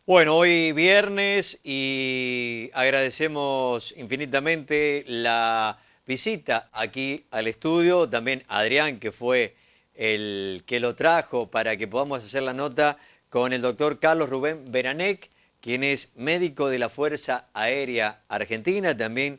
Bueno, hoy viernes y agradecemos infinitamente la visita aquí al estudio, también a Adrián, que fue el que lo trajo para que podamos hacer la nota con el doctor Carlos Rubén Beranec, quien es médico de la Fuerza Aérea Argentina, también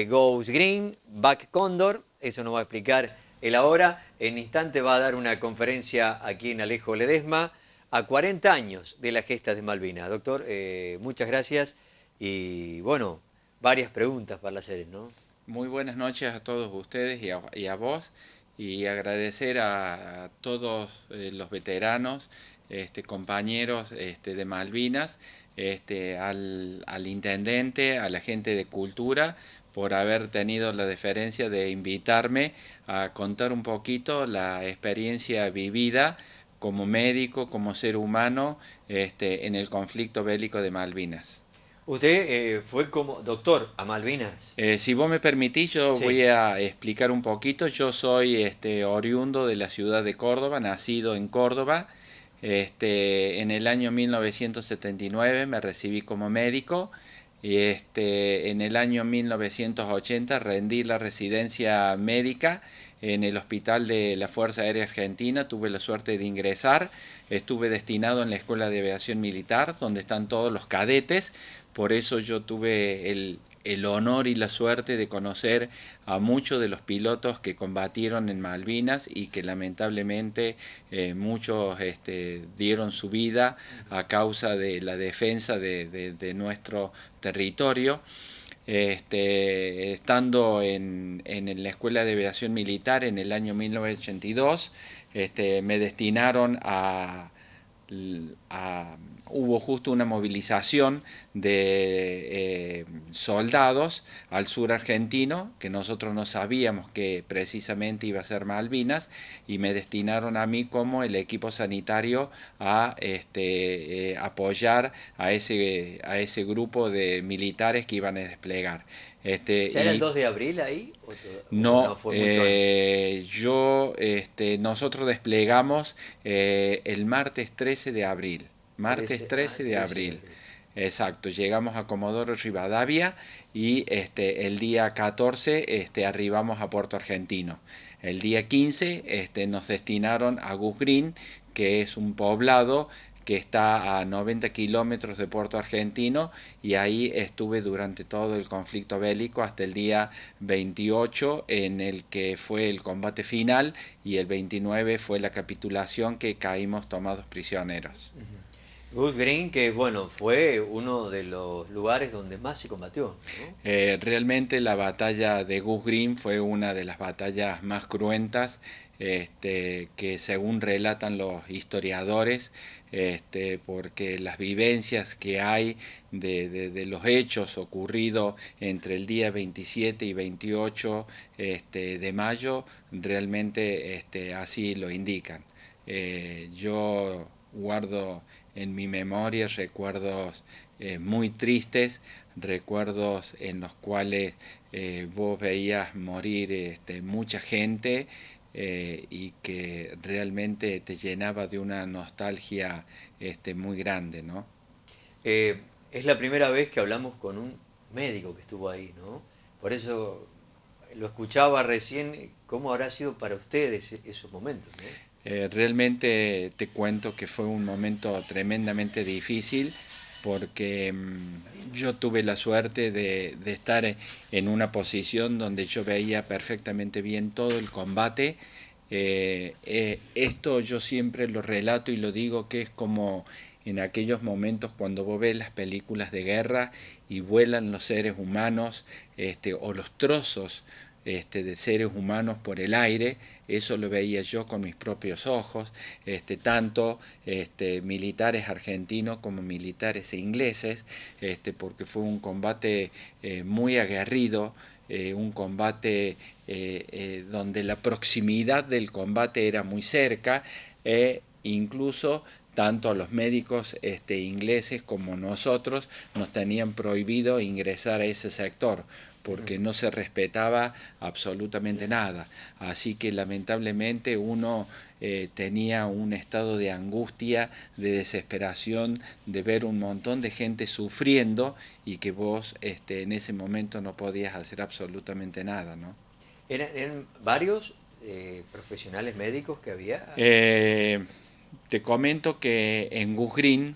Ghost Green, Back Cóndor, eso nos va a explicar él ahora. En instante va a dar una conferencia aquí en Alejo Ledesma a 40 años de las gestas de Malvinas. Doctor, muchas gracias y bueno, varias preguntas para hacer, ¿no? Muy buenas noches a todos ustedes y a vos y agradecer a todos los veteranos, compañeros de Malvinas, al intendente, a la gente de cultura por haber tenido la deferencia de invitarme a contar un poquito la experiencia vivida como médico, como ser humano, en el conflicto bélico de Malvinas. Usted fue como doctor a Malvinas. Si vos me permitís, yo Sí. voy a explicar un poquito. Yo soy oriundo de la ciudad de Córdoba, nacido en Córdoba. En el año 1979 me recibí como médico y en el año 1980 rendí la residencia médica en el hospital de la Fuerza Aérea Argentina. Tuve la suerte de ingresar. Estuve destinado en la Escuela de Aviación Militar, donde están todos los cadetes. Por eso yo tuve el honor y la suerte de conocer a muchos de los pilotos que combatieron en Malvinas y que lamentablemente muchos dieron su vida a causa de la defensa de nuestro territorio. Estando en la Escuela de Aviación Militar en el año 1982, me destinaron a hubo justo una movilización de soldados al sur argentino, que nosotros no sabíamos que precisamente iba a ser Malvinas, y me destinaron a mí como el equipo sanitario a apoyar a ese grupo de militares que iban a desplegar. ¿Ya era el Y 2 de abril ahí? ¿O no no, fue mucho antes? nosotros desplegamos el martes 13 de abril. Martes 13 de 13 de abril. abril. Exacto, llegamos a Comodoro Rivadavia y el día 14 arribamos a Puerto Argentino. El día 15 nos destinaron a Goose Green, que es un poblado que está a 90 kilómetros de Puerto Argentino, y ahí estuve durante todo el conflicto bélico hasta el día 28 en el que fue el combate final, y el 29 fue la capitulación, que caímos tomados prisioneros. Goose Green, que bueno, fue uno de los lugares donde más se combatió, ¿no? Realmente la batalla de Goose Green fue una de las batallas más cruentas, que según relatan los historiadores, porque las vivencias que hay de los hechos ocurridos entre el día 27 y 28 de mayo realmente así lo indican. Yo guardo en mi memoria recuerdos muy tristes, recuerdos en los cuales vos veías morir mucha gente, y que realmente te llenaba de una nostalgia muy grande, ¿no? Es la primera vez que hablamos con un médico que estuvo ahí, ¿no? Por eso lo escuchaba recién, ¿cómo habrá sido para ustedes esos momentos, ¿no? Realmente te cuento que fue un momento tremendamente difícil, porque yo tuve la suerte de estar en una posición donde yo veía perfectamente bien todo el combate. Esto yo siempre lo relato y lo digo, que es como en aquellos momentos cuando vos ves las películas de guerra y vuelan los seres humanos, o los trozos de seres humanos por el aire. Eso lo veía yo con mis propios ojos, tanto militares argentinos como militares ingleses, porque fue un combate muy aguerrido, un combate donde la proximidad del combate era muy cerca, incluso tanto a los médicos ingleses como nosotros nos tenían prohibido ingresar a ese sector, porque no se respetaba absolutamente nada. Así que lamentablemente uno tenía un estado de angustia, de desesperación, de ver un montón de gente sufriendo y que vos en ese momento no podías hacer absolutamente nada, ¿no? ¿Eran varios profesionales médicos que había? Te comento que en Gus Green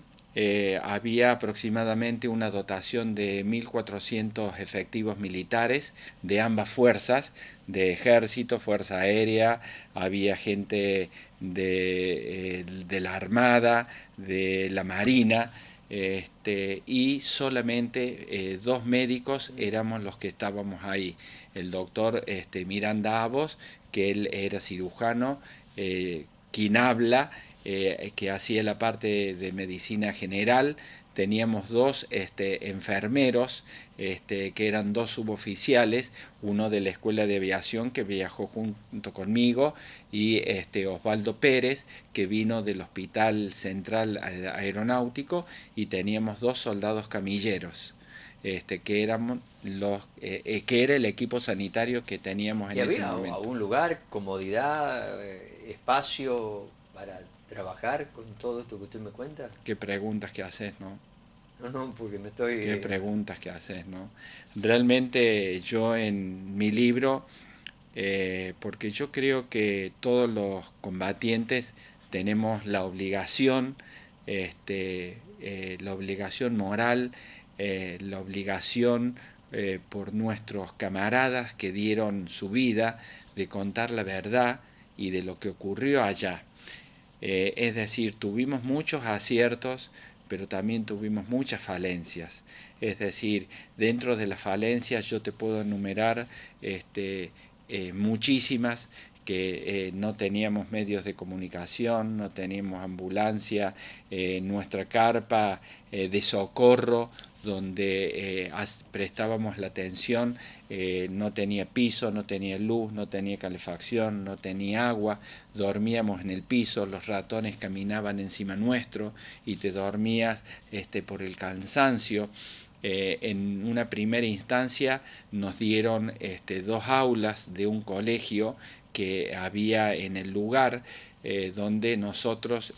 había aproximadamente una dotación de 1.400 efectivos militares de ambas fuerzas, de ejército, fuerza aérea, había gente de la Armada, de la Marina, y solamente 2 médicos éramos los que estábamos ahí. El doctor Miranda Avos, que él era cirujano, Quinabla, que hacía la parte de medicina general. Teníamos 2 enfermeros, que eran 2 suboficiales, uno de la Escuela de Aviación que viajó junto conmigo, y Osvaldo Pérez, que vino del Hospital Central Aeronáutico, y teníamos 2 soldados camilleros. Que éramos que era el equipo sanitario que teníamos en ese momento. ¿Y había algún lugar, comodidad, espacio para trabajar con todo esto que usted me cuenta? Qué preguntas que haces, ¿no? No, porque me estoy... Qué preguntas que haces, ¿no? Realmente yo en mi libro, porque yo creo que todos los combatientes tenemos la obligación moral, la obligación por nuestros camaradas que dieron su vida, de contar la verdad y de lo que ocurrió allá. Es decir, tuvimos muchos aciertos, pero también tuvimos muchas falencias. Es decir, dentro de las falencias yo te puedo enumerar muchísimas, que no teníamos medios de comunicación, no teníamos ambulancia, nuestra carpa de socorro donde prestábamos la atención, no tenía piso, no tenía luz, no tenía calefacción, no tenía agua, dormíamos en el piso, los ratones caminaban encima nuestro y te dormías por el cansancio. En una primera instancia nos dieron 2 aulas de un colegio que había en el lugar, donde nosotros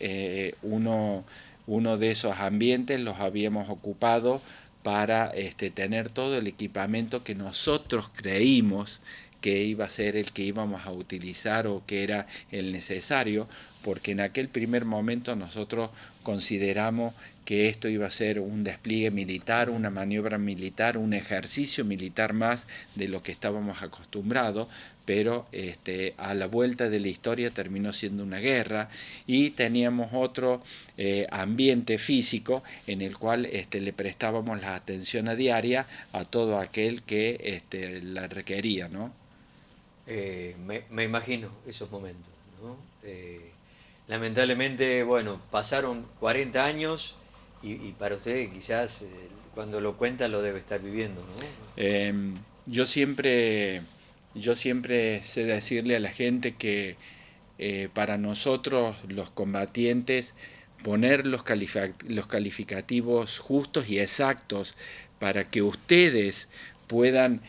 uno de esos ambientes los habíamos ocupado para tener todo el equipamiento que nosotros creímos que iba a ser el que íbamos a utilizar o que era el necesario, porque en aquel primer momento nosotros consideramos que esto iba a ser un despliegue militar, una maniobra militar, un ejercicio militar más de lo que estábamos acostumbrados, pero a la vuelta de la historia terminó siendo una guerra, y teníamos otro ambiente físico en el cual le prestábamos la atención a diaria a todo aquel que la requería, ¿no? Me imagino esos momentos, ¿no? Lamentablemente, bueno, pasaron 40 años y para usted quizás cuando lo cuenta lo debe estar viviendo, ¿no? Yo siempre sé decirle a la gente que para nosotros los combatientes poner los calificativos justos y exactos para que ustedes puedan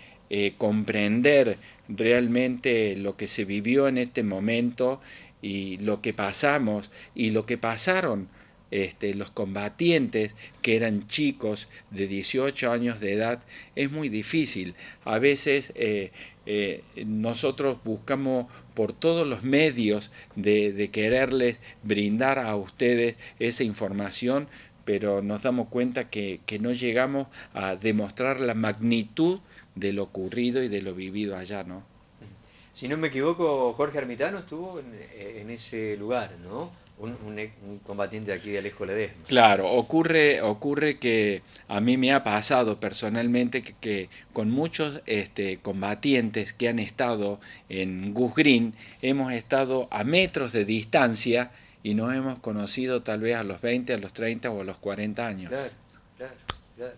comprender realmente lo que se vivió en este momento y lo que pasamos y lo que pasaron los combatientes, que eran chicos de 18 años de edad. Es muy difícil. A veces nosotros buscamos por todos los medios de quererles brindar a ustedes esa información, pero nos damos cuenta que no llegamos a demostrar la magnitud de lo ocurrido y de lo vivido allá, ¿no? Si no me equivoco, Jorge Ermitano estuvo en ese lugar, ¿no? Un combatiente de aquí de Alejo Ledesma. Claro, ocurre que a mí me ha pasado personalmente que con muchos combatientes que han estado en Gus Green, hemos estado a metros de distancia y nos hemos conocido tal vez a los 20, a los 30 o a los 40 años. Claro, claro, claro.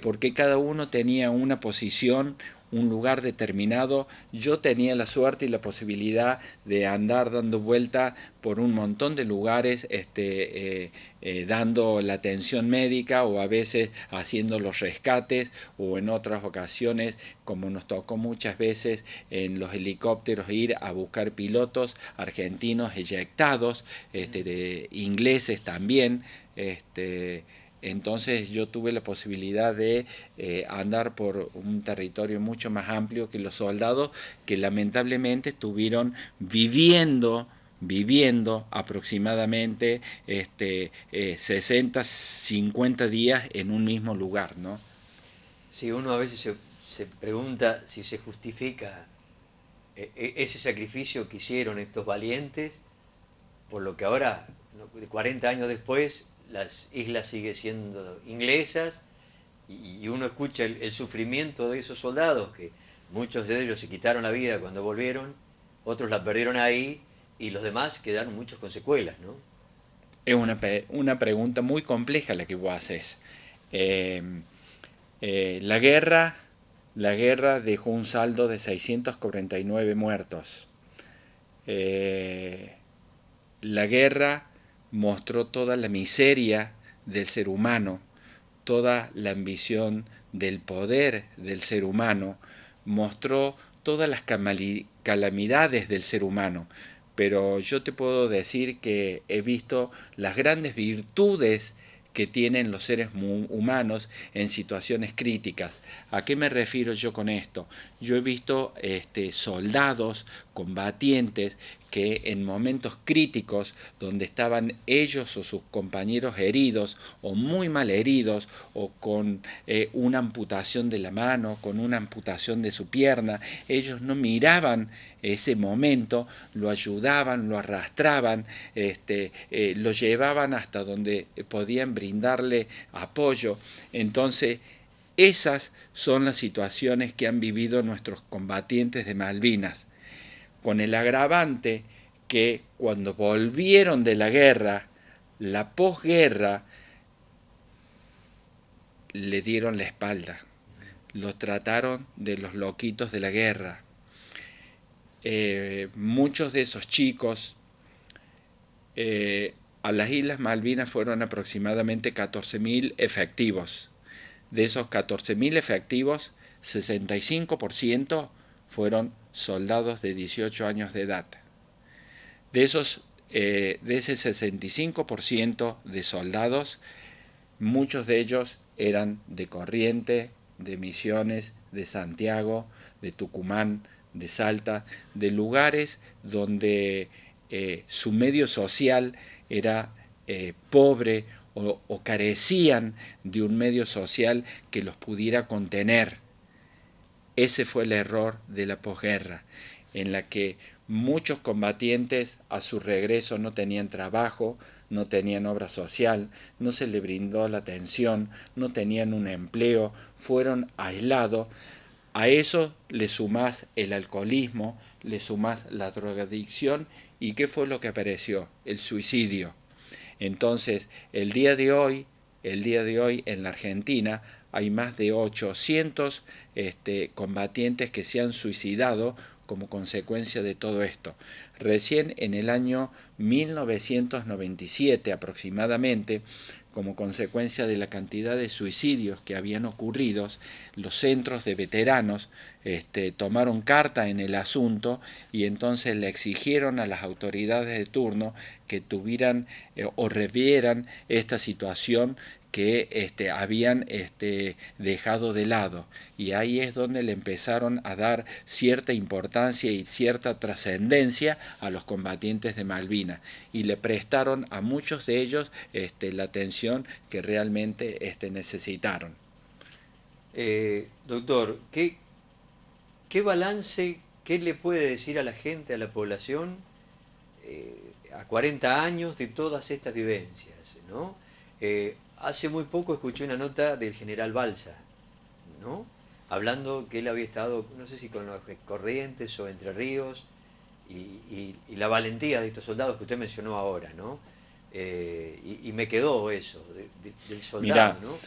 Porque cada uno tenía una posición, un lugar determinado, yo tenía la suerte y la posibilidad de andar dando vuelta por un montón de lugares, dando la atención médica o a veces haciendo los rescates, o en otras ocasiones, como nos tocó muchas veces en los helicópteros, ir a buscar pilotos argentinos eyectados, ingleses también. Entonces yo tuve la posibilidad de andar por un territorio mucho más amplio que los soldados, que lamentablemente estuvieron viviendo aproximadamente 60, 50 días en un mismo lugar, ¿no? Sí, uno a veces se pregunta si se justifica ese sacrificio que hicieron estos valientes, por lo que ahora, 40 años después, las islas siguen siendo inglesas y uno escucha el sufrimiento de esos soldados, que muchos de ellos se quitaron la vida cuando volvieron, otros la perdieron ahí y los demás quedaron muchos con secuelas, ¿no? Es una pregunta muy compleja la que vos haces. Eh, la guerra, la guerra dejó un saldo de 649 muertos. Eh, la guerra mostró toda la miseria del ser humano, toda la ambición del poder del ser humano, mostró todas las calamidades del ser humano. Pero yo te puedo decir que he visto las grandes virtudes que tienen los seres humanos en situaciones críticas. ¿A qué me refiero yo con esto? Yo he visto soldados, combatientes, que en momentos críticos, donde estaban ellos o sus compañeros heridos, o muy mal heridos, o con una amputación de la mano, con una amputación de su pierna, ellos no miraban ese momento, lo ayudaban, lo arrastraban, lo llevaban hasta donde podían brindarle apoyo. Entonces, esas son las situaciones que han vivido nuestros combatientes de Malvinas, con el agravante que cuando volvieron de la guerra, la posguerra, le dieron la espalda, los trataron de los loquitos de la guerra. Muchos de esos chicos a las Islas Malvinas fueron aproximadamente 14.000 efectivos. De esos 14.000 efectivos, 65% fueron soldados de 18 años de edad. De ese 65% de soldados, muchos de ellos eran de Corrientes, de Misiones, de Santiago, de Tucumán, de Salta, de lugares donde su medio social era pobre o carecían de un medio social que los pudiera contener. Ese fue el error de la posguerra, en la que muchos combatientes a su regreso no tenían trabajo, no tenían obra social, no se les brindó la atención, no tenían un empleo, fueron aislados. A eso le sumás el alcoholismo, le sumás la drogadicción, ¿y qué fue lo que apareció? El suicidio. Entonces, el día de hoy en la Argentina hay más de 800 combatientes que se han suicidado como consecuencia de todo esto. Recién en el año 1997 aproximadamente, como consecuencia de la cantidad de suicidios que habían ocurrido, los centros de veteranos tomaron carta en el asunto y entonces le exigieron a las autoridades de turno que tuvieran o revieran esta situación que habían dejado de lado. Y ahí es donde le empezaron a dar cierta importancia y cierta trascendencia a los combatientes de Malvinas. Y le prestaron a muchos de ellos la atención que realmente necesitaron. Doctor, ¿qué balance, qué le puede decir a la gente, a la población, a 40 años de todas estas vivencias, ¿no? Hace muy poco escuché una nota del general Balsa, ¿no? Hablando que él había estado, no sé si con los Corrientes o Entre Ríos, y la valentía de estos soldados que usted mencionó ahora, ¿no? Y me quedó eso, del soldado, Mirá, ¿no?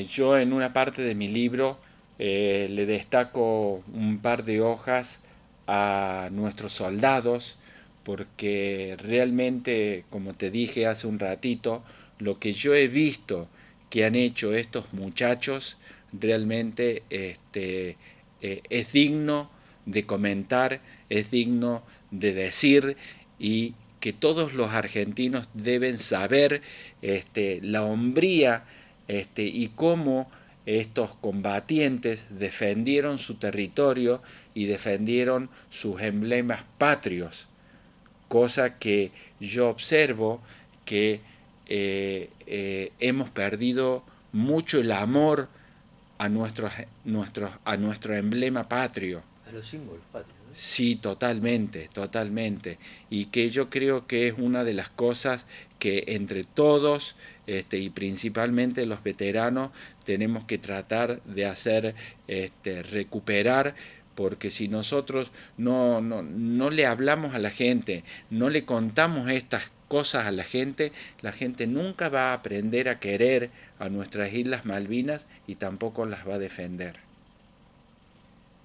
yo en una parte de mi libro Le destaco un par de hojas a nuestros soldados, porque realmente, como te dije hace un ratito, lo que yo he visto que han hecho estos muchachos realmente es digno de comentar, es digno de decir, y que todos los argentinos deben saber la hombría y cómo estos combatientes defendieron su territorio y defendieron sus emblemas patrios, cosa que yo observo que hemos perdido mucho el amor a nuestro emblema patrio. A los símbolos patrios, ¿no? Sí, totalmente, totalmente. Y que yo creo que es una de las cosas que entre todos, y principalmente los veteranos, tenemos que tratar de hacer recuperar, porque si nosotros no le hablamos a la gente, no le contamos estas cosas a la gente nunca va a aprender a querer a nuestras Islas Malvinas y tampoco las va a defender.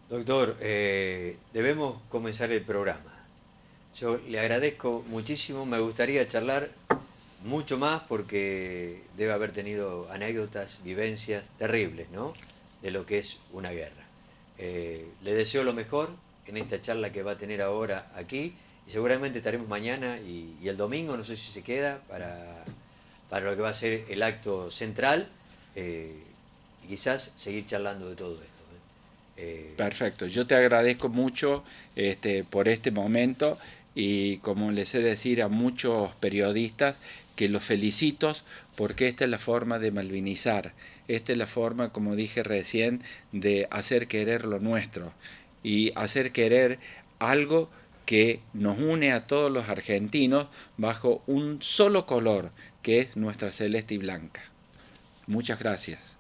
Doctor, debemos comenzar el programa. Yo le agradezco muchísimo, me gustaría charlar mucho más porque debe haber tenido anécdotas, vivencias terribles, ¿no? De lo que es una guerra. Le deseo lo mejor en esta charla que va a tener ahora aquí y seguramente estaremos mañana y el domingo, no sé si se queda, para lo que va a ser el acto central y quizás seguir charlando de todo esto. Perfecto, yo te agradezco mucho por este momento y como les sé decir a muchos periodistas que los felicito porque esta es la forma de malvinizar, esta es la forma, como dije recién, de hacer querer lo nuestro y hacer querer algo que nos une a todos los argentinos bajo un solo color, que es nuestra celeste y blanca. Muchas gracias.